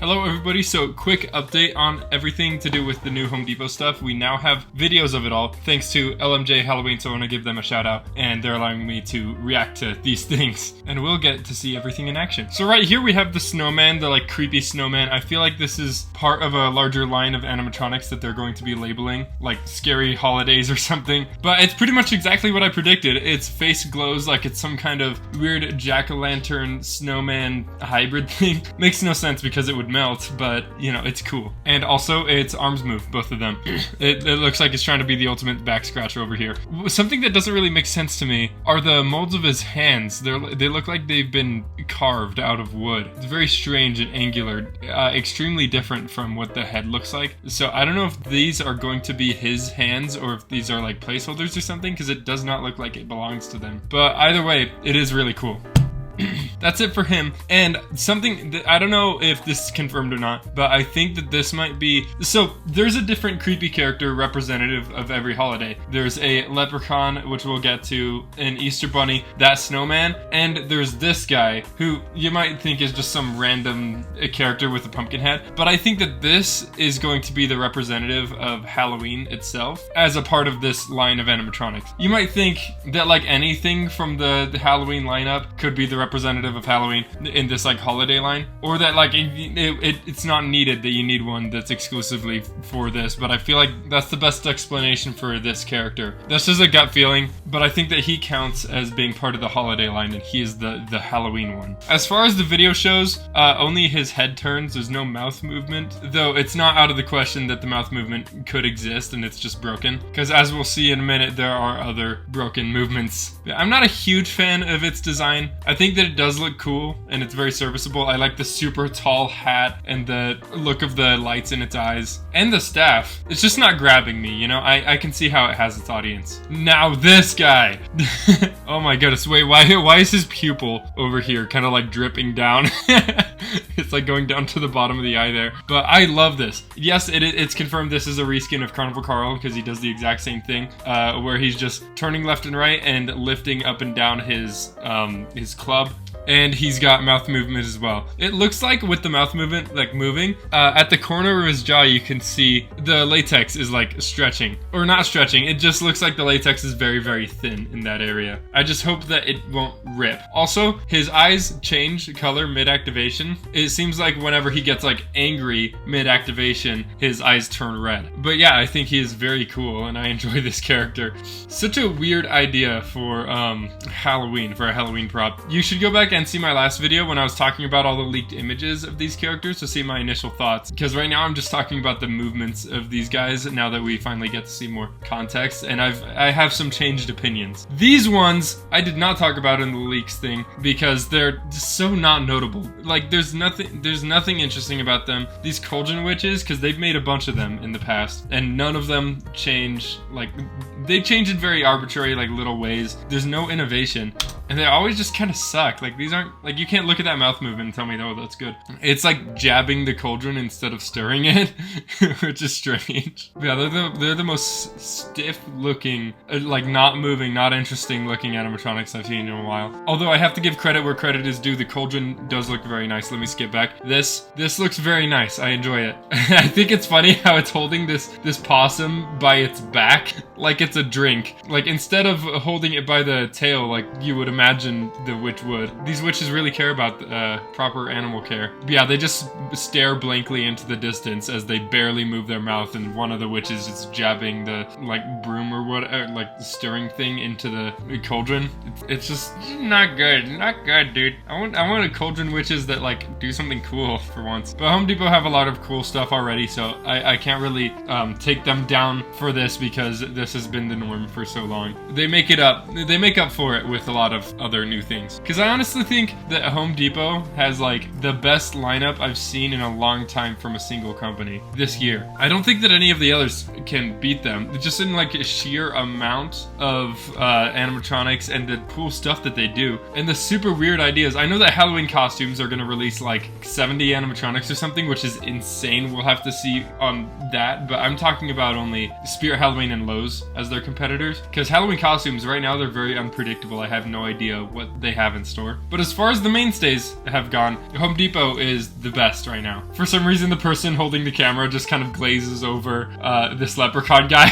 Hello everybody, so quick update on everything to do with the new Home Depot stuff. We now have videos of it all, thanks to LMJ Halloween, so I want to give them a shout out, and they're allowing me to react to these things, and we'll get to see everything in action. So right here we have the snowman, the like creepy snowman. I feel like this is part of a larger line of animatronics that they're going to be labeling, like Scary Holidays or something, but it's pretty much exactly what I predicted. Its face glows like it's some kind of weird jack-o'-lantern snowman hybrid thing. Makes no sense because it would melt, but you know, it's cool. And also its arms move, both of them. It looks like it's trying to be the ultimate back scratcher over here. Something that doesn't really make sense to me are the molds of his hands. They look like they've been carved out of wood. It's very strange and angular, extremely different from what the head looks like. So I don't know if these are going to be his hands or if these are like placeholders or something, because it does not look like it belongs to them. But either way, it is really cool. That's it for him. And something that I don't know if this is confirmed or not, but I think that this might be... So there's a different creepy character representative of every holiday. There's a leprechaun, which we'll get to, an Easter bunny, that snowman, and there's this guy who you might think is just some random character with a pumpkin head. But I think that this is going to be the representative of Halloween itself as a part of this line of animatronics. You might think that like anything from the Halloween lineup could be the representative of Halloween in this like holiday line, or that like it's not needed that you need one that's exclusively for this, but I feel like that's the best explanation for this character. That's just a gut feeling, but I think that he counts as being part of the holiday line, and he is the Halloween one. As far as the video shows, only his head turns. There's no mouth movement, though it's not out of the question that the mouth movement could exist and it's just broken, because as we'll see in a minute, there are other broken movements. I'm not a huge fan of its design. I think that it does look cool and it's very serviceable. I like the super tall hat and the look of the lights in its eyes and the staff. It's just not grabbing me, you know? I can see how it has its audience. Now this guy. Oh my goodness, wait, why is his pupil over here kind of like dripping down? It's like going down to the bottom of the eye there. But I love this. Yes, it's confirmed this is a reskin of Carnival Carl, because he does the exact same thing, where he's just turning left and right and lifting up and down his club. And he's got mouth movement as well. It looks like with the mouth movement, like moving, at the corner of his jaw, you can see the latex is like stretching. Or not stretching, it just looks like the latex is very, very thin in that area. I just hope that it won't rip. Also, his eyes change color mid-activation. It seems like whenever he gets like angry mid-activation, his eyes turn red. But yeah, I think he is very cool and I enjoy this character. Such a weird idea for Halloween, for a Halloween prop. You should go back and see my last video when I was talking about all the leaked images of these characters to see my initial thoughts, because right now I'm just talking about the movements of these guys now that we finally get to see more context, and I have some changed opinions. These ones I did not talk about in the leaks thing because they're just so not notable. Like there's nothing interesting about them. These cauldron witches, because they've made a bunch of them in the past and none of them change. Like they change in very arbitrary like little ways. There's no innovation and they always just kind of suck. Like these aren't, like you can't look at that mouth movement and tell me, oh, that's good. It's like jabbing the cauldron instead of stirring it, which is strange. Yeah, they're the most stiff looking, like not moving, not interesting looking animatronics I've seen in a while. Although I have to give credit where credit is due. The cauldron does look very nice. Let me skip back. This looks very nice. I enjoy it. I think it's funny how it's holding this possum by its back like it's a drink. Like instead of holding it by the tail like you would imagine the witch would. These witches really care about proper animal care. But yeah, they just stare blankly into the distance as they barely move their mouth, and one of the witches is jabbing the like broom or what, like the stirring thing into the cauldron. It's just not good, dude. I want a cauldron witches that like do something cool for once. But Home Depot have a lot of cool stuff already, so I can't really take them down for this because this has been the norm for so long. They make up for it with a lot of other new things. Because I honestly think that Home Depot has like the best lineup I've seen in a long time from a single company this year. I don't think that any of the others can beat them. Just in like a sheer amount of animatronics and the cool stuff that they do. And the super weird ideas. I know that Halloween costumes are going to release like 70 animatronics or something, which is insane. We'll have to see on that. But I'm talking about only Spirit Halloween and Lowe's as their competitors. Because Halloween costumes right now, they're very unpredictable. I have no idea idea what they have in store. But as far as the mainstays have gone, Home Depot is the best right now. For some reason, the person holding the camera just kind of glazes over this Leprechaun guy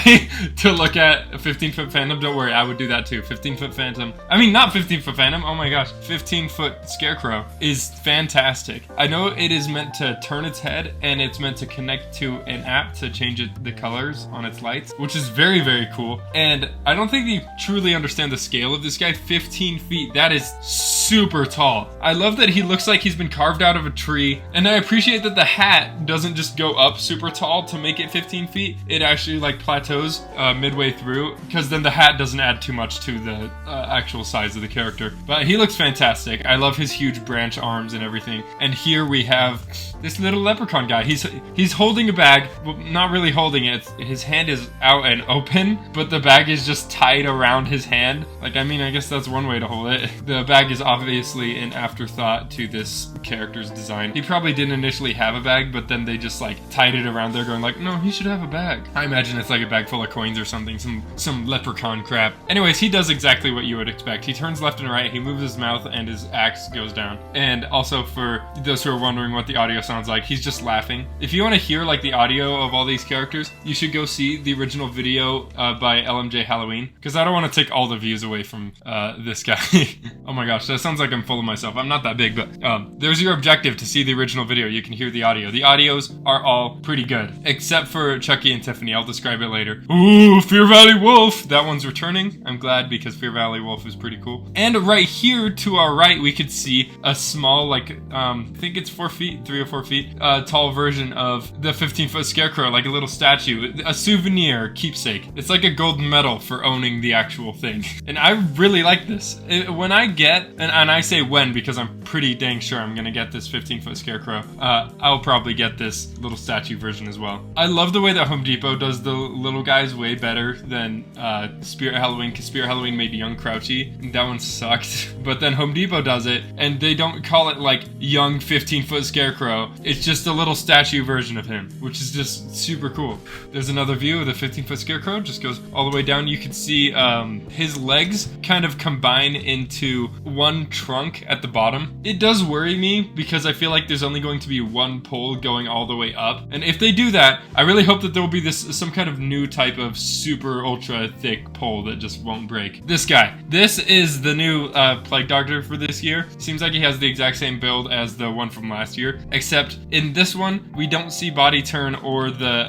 to look at a 15-foot Phantom. Don't worry, I would do that too. 15-foot Phantom. I mean, not 15-foot Phantom. Oh my gosh. 15-foot Scarecrow is fantastic. I know it is meant to turn its head, and it's meant to connect to an app to change the colors on its lights, which is very, very cool. And I don't think they truly understand the scale of this guy. 15 feet. That is super tall. I love that he looks like he's been carved out of a tree, and I appreciate that the hat doesn't just go up super tall to make it 15 feet. It actually like plateaus midway through, because then the hat doesn't add too much to the actual size of the character. But he looks fantastic. I love his huge branch arms and everything. And here we have this little Leprechaun guy. He's holding a bag. Well, not really holding it. His hand is out and open, but the bag is just tied around his hand. Like, I mean, I guess that's one way to hold it. The bag is obviously an afterthought to this character's design. He probably didn't initially have a bag, but then they just like tied it around there going like, no, he should have a bag. I imagine it's like a bag full of coins or something, some leprechaun crap. Anyways, he does exactly what you would expect. He turns left and right, he moves his mouth, and his axe goes down. And also, for those who are wondering what the audio sounds like, he's just laughing. If you want to hear like the audio of all these characters, you should go see the original video by LMJ Halloween, because I don't want to take all the views away from this guy. Oh my gosh, that sounds like I'm full of myself. I'm not that big, but there's your objective: to see the original video. You can hear the audio. The audios are all pretty good, except for Chucky and Tiffany. I'll describe it later. Ooh, Fear Valley Wolf! That one's returning. I'm glad, because Fear Valley Wolf is pretty cool. And right here to our right, we could see a small, like, I think it's 4 feet, 3 or 4 feet, tall version of the 15-foot Scarecrow, like a little statue, a souvenir keepsake. It's like a gold medal for owning the actual thing. And I really like this. When I get, and I say when because I'm pretty dang sure I'm gonna get this 15-foot Scarecrow, I'll probably get this little statue version as well. I love the way that Home Depot does the little guys way better than Spirit Halloween, because Spirit Halloween made Young Crouchy, and that one sucked. But then Home Depot does it, and they don't call it like Young 15-foot Scarecrow. It's just a little statue version of him, which is just super cool. There's another view of the 15-foot Scarecrow. Just goes all the way down. You can see his legs kind of combine into one trunk at the bottom. It does worry me, because I feel like there's only going to be one pole going all the way up. And if they do that, I really hope that there will be some kind of new type of super ultra thick pole that just won't break. This guy. This is the new Plague Doctor for this year. Seems like he has the exact same build as the one from last year, except in this one, we don't see body turn or the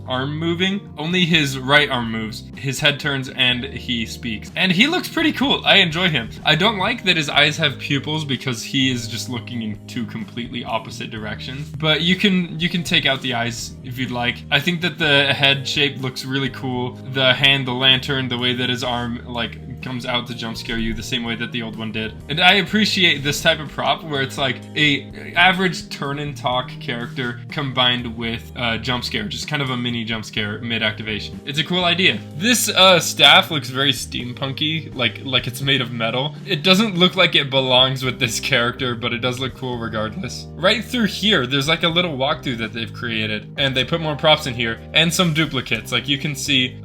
arm moving. Only his right arm moves. His head turns and he speaks. And he looks pretty cool. I enjoy him. I don't like that his eyes have pupils, because he is just looking in two completely opposite directions. But you can take out the eyes if you'd like. I think that the head shape looks really cool. The hand, the lantern, the way that his arm like comes out to jump scare you the same way that the old one did. And I appreciate this type of prop where it's like a average turn and talk character combined with jump scare, just kind of a mini jump scare mid activation. It's a cool idea. This staff looks very steampunky, like it's made of metal. It doesn't look like it belongs with this character, but it does look cool regardless. Right through here, there's like a little walkthrough that they've created, and they put more props in here and some duplicates. Like you can see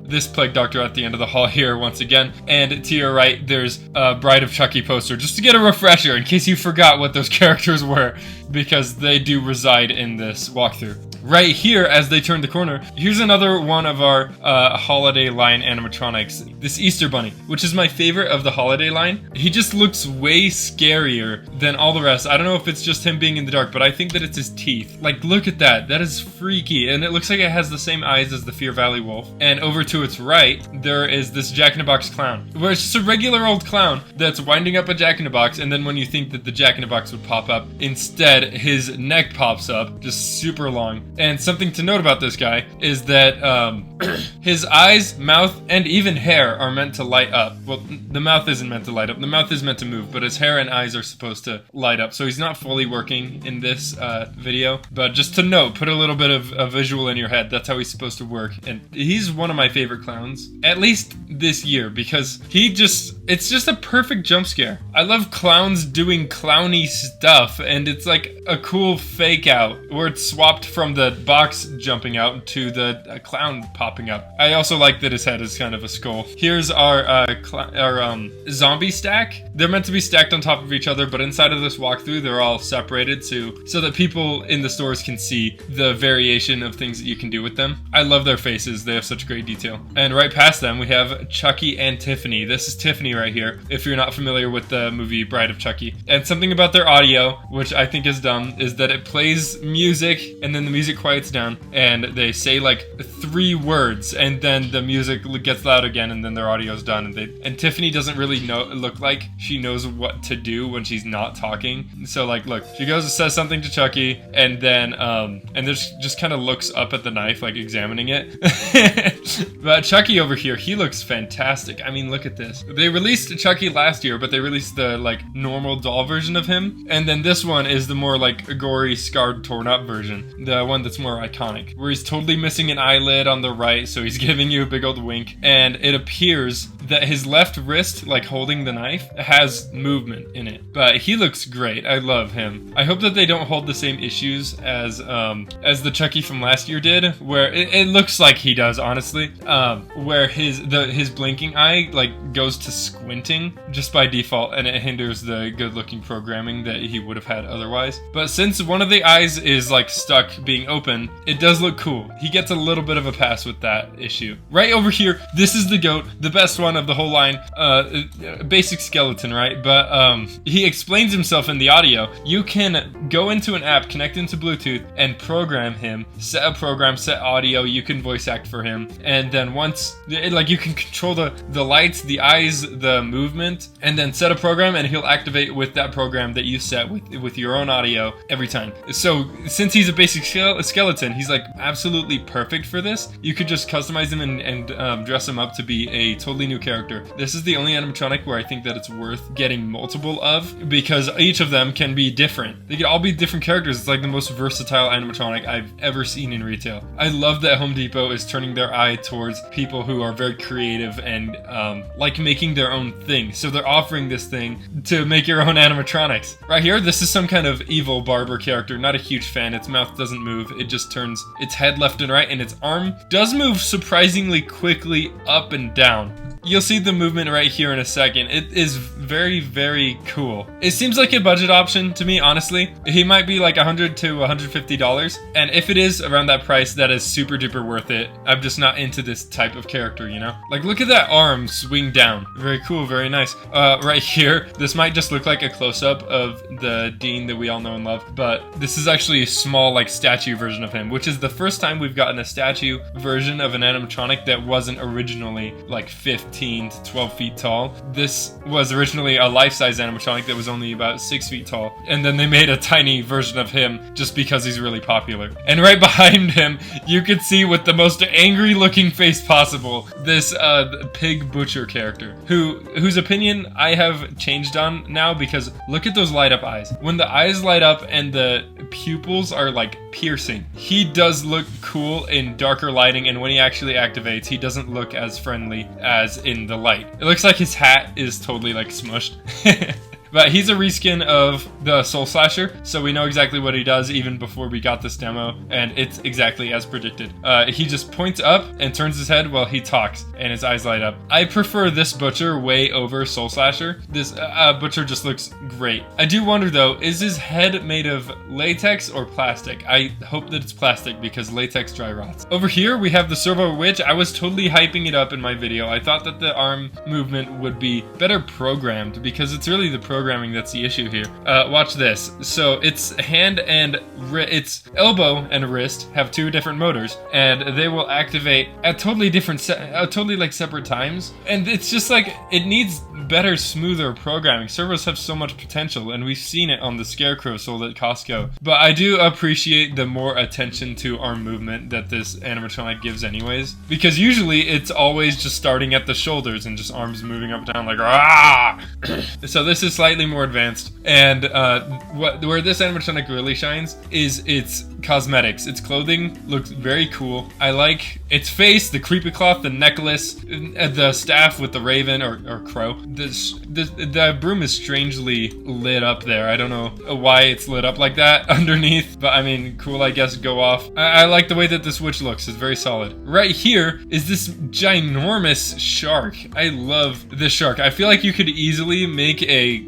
this Plague Doctor at the end of the hall here once again. And to your right, there's a Bride of Chucky poster, just to get a refresher in case you forgot what those characters were, because they do reside in this walkthrough. Right here, as they turn the corner, here's another one of our holiday line animatronics, this Easter Bunny, which is my favorite of the holiday line. He just looks way scarier than all the rest. I don't know if it's just him being in the dark, but I think that it's his teeth. Like, look at that. That is freaky. And it looks like it has the same eyes as the Fear Valley Wolf. And over to its right, there is this Jack-in-a-Box clown, where it's just a regular old clown that's winding up a Jack-in-a-Box, and then when you think that the Jack-in-a-Box would pop up, instead his neck pops up, just super long. And something to note about this guy is that his eyes, mouth, and even hair are meant to light up. Well, the mouth isn't meant to light up. The mouth is meant to move, but his hair and eyes are supposed to light up. So he's not fully working in this video. But just to note, put a little bit of a visual in your head. That's how he's supposed to work. And he's one of my favorite clowns, at least this year, because it's just a perfect jump scare. I love clowns doing clowny stuff, and it's like a cool fake out where it's swapped from the the box jumping out to the clown popping up. I also like that his head is kind of a skull. Here's our zombie stack. They're meant to be stacked on top of each other, but inside of this walkthrough, they're all separated so that people in the stores can see the variation of things that you can do with them. I love their faces. They have such great detail. And right past them, we have Chucky and Tiffany. This is Tiffany right here, if you're not familiar with the movie Bride of Chucky. And something about their audio, which I think is dumb, is that it plays music and then the music quiets down and they say like 3 words and then the music gets loud again and then their audio's done. And Tiffany doesn't really look like she knows what to do when she's not talking. So like, look, she goes and says something to Chucky and then just kind of looks up at the knife, like examining it. But Chucky over here, he looks fantastic. I mean, look at this. They released Chucky last year, but they released the like normal doll version of him. And then this one is the more like gory, scarred, torn up version. The one that's more iconic, where he's totally missing an eyelid on the right, so he's giving you a big old wink. And it appears that his left wrist, like holding the knife, has movement in it. But he looks great. I love him. I hope that they don't hold the same issues as the Chucky from last year did, where it looks like he does, honestly, where his blinking eye like goes to squinting just by default, and it hinders the good-looking programming that he would have had otherwise. But since one of the eyes is like stuck being open, it does look cool. He gets a little bit of a pass with that issue. Right over here, this is the goat, the best one of the whole line. Basic skeleton, right? But he explains himself in the audio. You can go into an app, connect into Bluetooth, and program him, set a program, set audio. You can voice act for him, and then once like you can control the lights, the eyes, the movement, and then set a program, and he'll activate with that program that you set with your own audio every time. So since he's a basic skeleton, he's like absolutely perfect for this. You could just customize him and dress him up to be a totally new character. This is the only animatronic where I think that it's worth getting multiple of, because each of them can be different. They could all be different characters. It's like the most versatile animatronic I've ever seen in retail. I love that Home Depot is turning their eye towards people who are very creative and like making their own thing. So they're offering this thing to make your own animatronics. Right here, this is some kind of evil Barber character. Not a huge fan. Its mouth doesn't move. It just turns its head left and right, and its arm does move surprisingly quickly up and down. You'll see the movement right here in a second. It is very, very cool. It seems like a budget option to me, honestly. He might be like $100 to $150, and if it is around that price, that is super duper worth it. I'm just not into this type of character, you know? Like, look at that arm swing down. Very cool, very nice. Right here, this might just look like a close-up of the Dean that we all know and love, but this is actually a small, like, statue version of him, which is the first time we've gotten a statue version of an animatronic that wasn't originally, like, 15 to 12 feet tall. This was originally a life-size animatronic that was only about 6 feet tall, and then they made a tiny version of him just because he's really popular. And right behind him, you could see with the most angry-looking face possible, this pig butcher character, whose opinion I have changed on now, because look at those light-up eyes. When the eyes light up and the pupils are like piercing, he does look cool in darker lighting, and when he actually activates, he doesn't look as friendly as in the light. It looks like his hat is totally like smushed. But he's a reskin of the Soul Slasher, so we know exactly what he does even before we got this demo, and it's exactly as predicted. He just points up and turns his head while he talks, and his eyes light up. I prefer this butcher way over Soul Slasher. This butcher just looks great. I do wonder though, is his head made of latex or plastic? I hope that it's plastic because latex dry rots. Over here we have the Servo Witch. I was totally hyping it up in my video. I thought that the arm movement would be better programmed because it's really the programming that's the issue here. Watch this. So its hand and its elbow and wrist have 2 different motors, and they will activate at totally different, totally like separate times. And it's just like it needs better, smoother programming. Servos have so much potential, and we've seen it on the Scarecrow sold at Costco. But I do appreciate the more attention to arm movement that this animatronic gives, anyways, because usually it's always just starting at the shoulders and just arms moving up and down like ah. So this is slightly more advanced, and where this animatronic really shines is its cosmetics. Its clothing looks very cool. I like its face, the creepy cloth, the necklace, the staff with the raven or crow. The broom is strangely lit up there. I don't know why it's lit up like that underneath, but I mean, cool, I guess, go off. I like the way that this witch looks. It's very solid. Right here is this ginormous shark. I love this shark. I feel like you could easily make a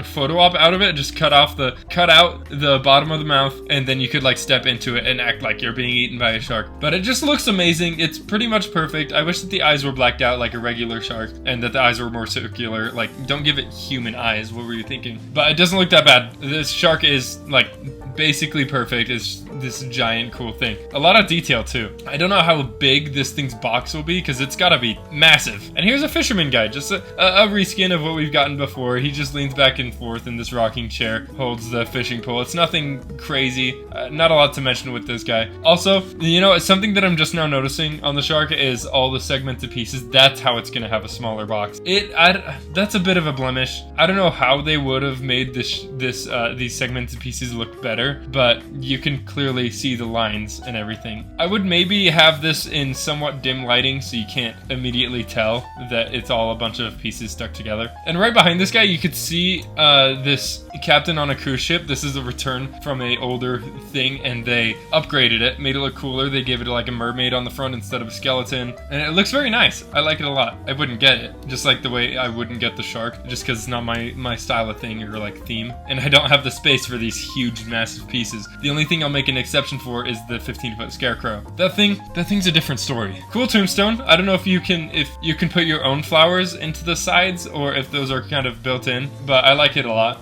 photo op out of it. Just cut out the bottom of the mouth, and then you could like step into it and act like you're being eaten by a shark. But it just looks amazing. It's pretty much perfect. I wish that the eyes were blacked out like a regular shark, and that the eyes were more circular. Like, don't give it human eyes. What were you thinking? But it doesn't look that bad. This shark is like basically perfect. It's this giant cool thing. A lot of detail too. I don't know how big this thing's box will be because it's gotta be massive. And here's a fisherman guy, just a reskin of what we've gotten before. He just leans back and forth in this rocking chair, holds the fishing pole. It's nothing crazy. Not a lot to mention with this guy. Also, you know, something that I'm just now noticing on the shark is all the segmented pieces. That's how it's gonna have a smaller box. That's a bit of a blemish. I don't know how they would have made these segmented pieces look better, but you can clearly see the lines and everything. I would maybe have this in somewhat dim lighting so you can't immediately tell that it's all a bunch of pieces stuck together. And right behind this guy, you could see this captain on a cruise ship. This is a return from a older thing, and they upgraded it, made it look cooler. They gave it like a mermaid on the front instead of a skeleton, and it looks very nice. I like it a lot. I wouldn't get it, just like the way I wouldn't get the shark, just because it's not my style of thing or like theme, and I don't have the space for these huge, massive pieces. The only thing I'll make an exception for is the 15-foot scarecrow. That thing's a different story. Cool tombstone. I don't know if you can put your own flowers into the sides or if those are kind of built in, but I like it a lot.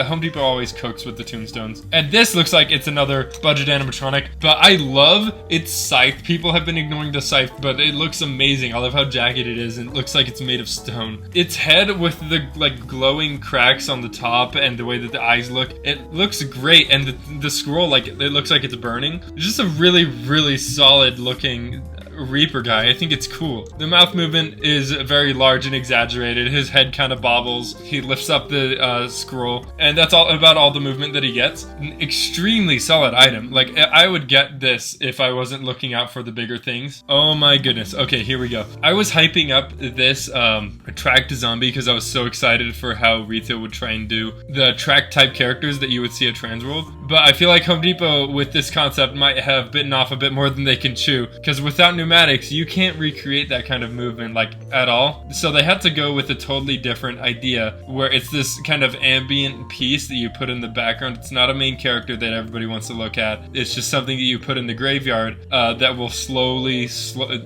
Home Depot always cooks with the tombstones. And this looks like it's another budget animatronic, but I love its scythe. People have been ignoring the scythe, but it looks amazing. I love how jagged it is, and it looks like it's made of stone. Its head with the like glowing cracks on the top and the way that the eyes look, it looks great. And the scroll, like, it looks like it's burning. It's just a really, really solid looking Reaper guy. I think it's cool. The mouth movement is very large and exaggerated. His head kind of bobbles. He lifts up the scroll, and that's all about all the movement that he gets. An extremely solid item. Like, I would get this if I wasn't looking out for the bigger things. Oh my goodness. Okay, here we go. I was hyping up this tracked zombie because I was so excited for how retail would try and do the track type characters that you would see at Transworld. But I feel like Home Depot with this concept might have bitten off a bit more than they can chew, because without pneumatics, you can't recreate that kind of movement like at all. So they had to go with a totally different idea where it's this kind of ambient piece that you put in the background. It's not a main character that everybody wants to look at. It's just something that you put in the graveyard that will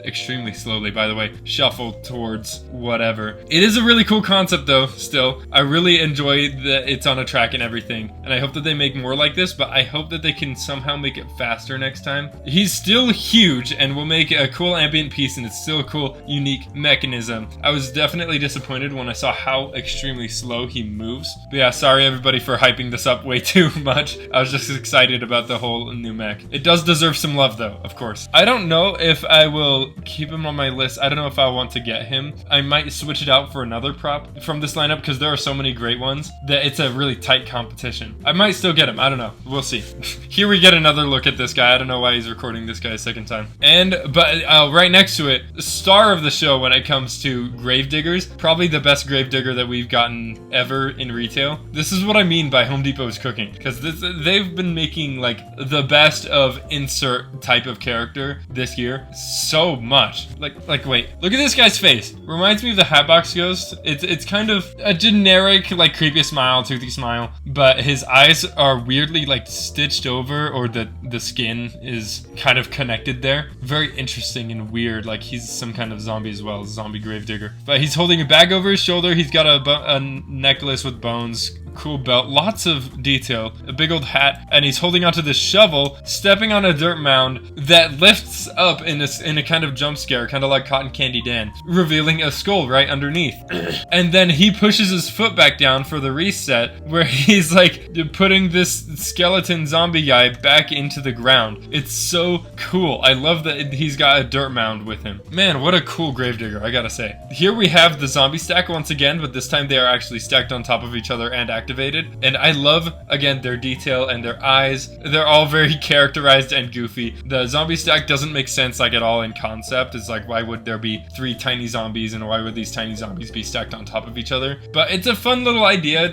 extremely slowly, by the way, shuffle towards whatever. It is a really cool concept though, still. I really enjoy that it's on a track and everything, and I hope that they make more like this, but I hope that they can somehow make it faster next time. He's still huge and will make a cool ambient piece, and it's still a cool, unique mechanism. I was definitely disappointed when I saw how extremely slow he moves. But yeah, sorry everybody for hyping this up way too much. I was just excited about the whole new mech. It does deserve some love though, of course. I don't know if I will keep him on my list. I don't know if I want to get him. I might switch it out for another prop from this lineup because there are so many great ones that it's a really tight competition. I might still get him. I don't know. We'll see. Here we get another look at this guy. I don't know why he's recording this guy a second time. But right next to it, the star of the show when it comes to gravediggers, probably the best gravedigger that we've gotten ever in retail. This is what I mean by Home Depot's cooking, because they've been making like the best of insert type of character this year so much. Like wait, look at this guy's face. Reminds me of the Hatbox Ghost. It's kind of a generic like creepy smile, toothy smile, but his eyes are weirdly like stitched over, or the skin is kind of connected there. Very interesting and weird. Like he's some kind of zombie as well, zombie gravedigger. But he's holding a bag over his shoulder. He's got a necklace with bones. Cool belt, lots of detail, a big old hat, and he's holding onto this shovel, stepping on a dirt mound that lifts up in a kind of jump scare, kind of like Cotton Candy Dan, revealing a skull right underneath. And then he pushes his foot back down for the reset, where he's like putting this skeleton zombie guy back into the ground. It's so cool. I love that he's got a dirt mound with him. Man, what a cool gravedigger, I gotta say. Here we have the zombie stack once again, but this time they are actually stacked on top of each other and acting activated. And I love, again, their detail and their eyes. They're all very characterized and goofy. The zombie stack doesn't make sense like at all in concept. It's like, why would there be 3 tiny zombies and why would these tiny zombies be stacked on top of each other? But it's a fun little idea.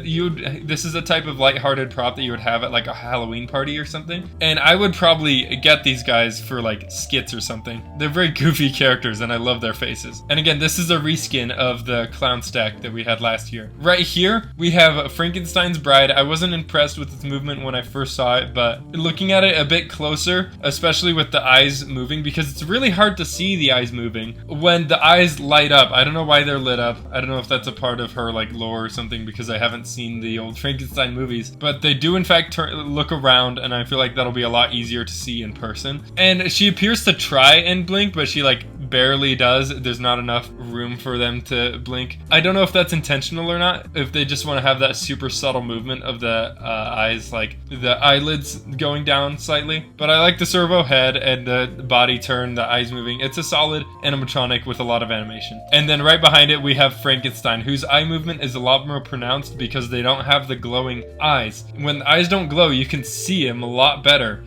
This is a type of lighthearted prop that you would have at like a Halloween party or something. And I would probably get these guys for like skits or something. They're very goofy characters and I love their faces. And again, this is a reskin of the clown stack that we had last year. Right here, we have Frankenstein's Bride. I wasn't impressed with its movement when I first saw it, but looking at it a bit closer, especially with the eyes moving, because it's really hard to see the eyes moving when the eyes light up. I don't know why they're lit up. I don't know if that's a part of her like lore or something, because I haven't seen the old Frankenstein movies, but they do in fact look around, and I feel like that'll be a lot easier to see in person. And she appears to try and blink, but she like barely does. There's not enough room for them to blink. I don't know if that's intentional or not, if they just want to have that super subtle movement of the eyes, like the eyelids going down slightly. But I like the servo head and the body turn, the eyes moving. It's a solid animatronic with a lot of animation. And then right behind it we have Frankenstein, whose eye movement is a lot more pronounced because they don't have the glowing eyes. When the eyes don't glow, you can see him a lot better.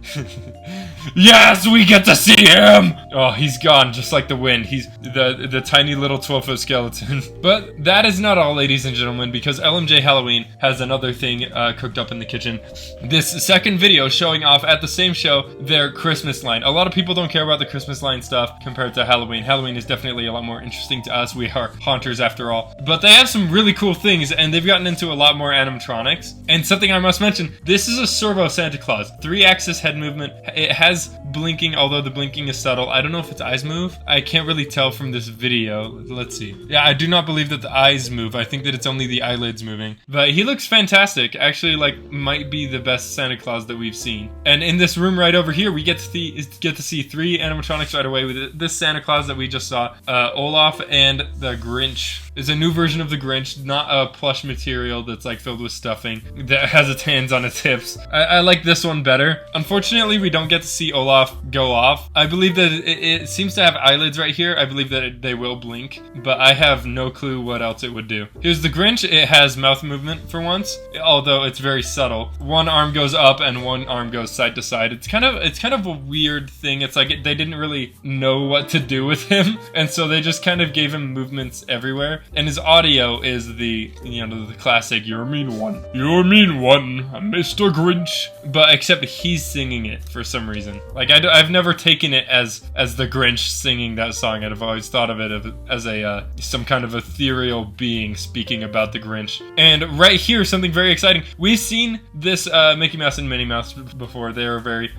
Yes, we get to see him! Oh, he's gone just like the wind. He's the tiny little 12-foot skeleton. But that is not all, ladies and gentlemen, because LMJ Halloween has another thing cooked up in the kitchen. This second video showing off at the same show their Christmas line. A lot of people don't care about the Christmas line stuff compared to Halloween. Halloween is definitely a lot more interesting to us. We are haunters after all. But they have some really cool things, and they've gotten into a lot more animatronics. And something I must mention, this is a servo Santa Claus. 3-axis head movement. It has blinking, although the blinking is subtle. I don't know if its eyes move. I can't really tell from this video. Let's see. Yeah, I do not believe that the eyes move. I think that it's only the eyelids moving. But he looks fantastic. Actually, like, might be the best Santa Claus that we've seen. And in this room right over here, we get to see 3 animatronics right away with this Santa Claus that we just saw. Olaf and the Grinch. Is a new version of the Grinch, not a plush material that's like filled with stuffing that has its hands on its hips. I like this one better. Unfortunately, we don't get to see Olaf go off. I believe that it seems to have eyelids right here. I believe that they will blink, but I have no clue what else it would do. Here's the Grinch. It has mouth movement for once, although it's very subtle. One arm goes up and one arm goes side to side. It's kind of a weird thing. It's like they didn't really know what to do with him, and so they just kind of gave him movements everywhere. And his audio is the classic, "You're a mean one. You're a mean one, Mr. Grinch." But except he's singing it for some reason. Like, I've never taken it as the Grinch singing that song. I've always thought of it as some kind of ethereal being speaking about the Grinch. And right here, something very exciting. We've seen this Mickey Mouse and Minnie Mouse before. They are very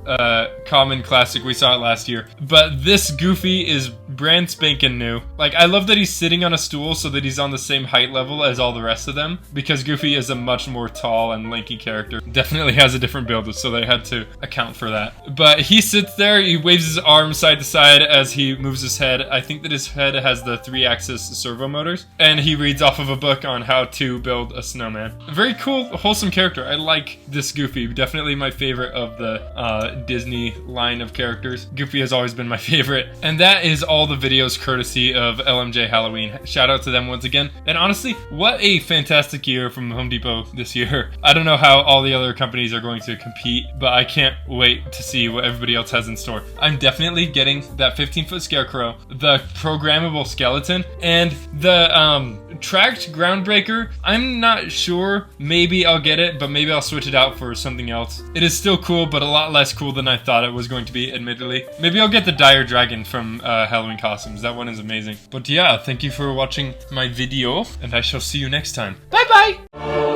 common classic. We saw it last year. But this Goofy is brand spanking new. Like, I love that he's sitting on a stool so that he's on the same height level as all the rest of them, because Goofy is a much more tall and lanky character. Definitely has a different build, so they had to account for that. But he sits there, he waves his arms side to side as he moves his head. I think that his head has the 3-axis servo motors, and he reads off of a book on how to build a snowman. A very cool, wholesome character. I like this Goofy. Definitely my favorite of the Disney line of characters. Goofy has always been my favorite. And that is all the videos courtesy of LMJ Halloween. Shout out to them once again. And honestly, what a fantastic year from Home Depot this year. I don't know how all the other companies are going to compete, but I can't wait to see what everybody else has in store. I'm definitely getting that 15-foot scarecrow, the programmable skeleton, and the tracked groundbreaker. I'm not sure. Maybe I'll get it, but maybe I'll switch it out for something else. It is still cool, but a lot less cool than I thought it was going to be, admittedly. Maybe I'll get the dire dragon from Halloween Costumes. That one is amazing. But yeah, thank you for watching my video, and I shall see you next time. Bye bye!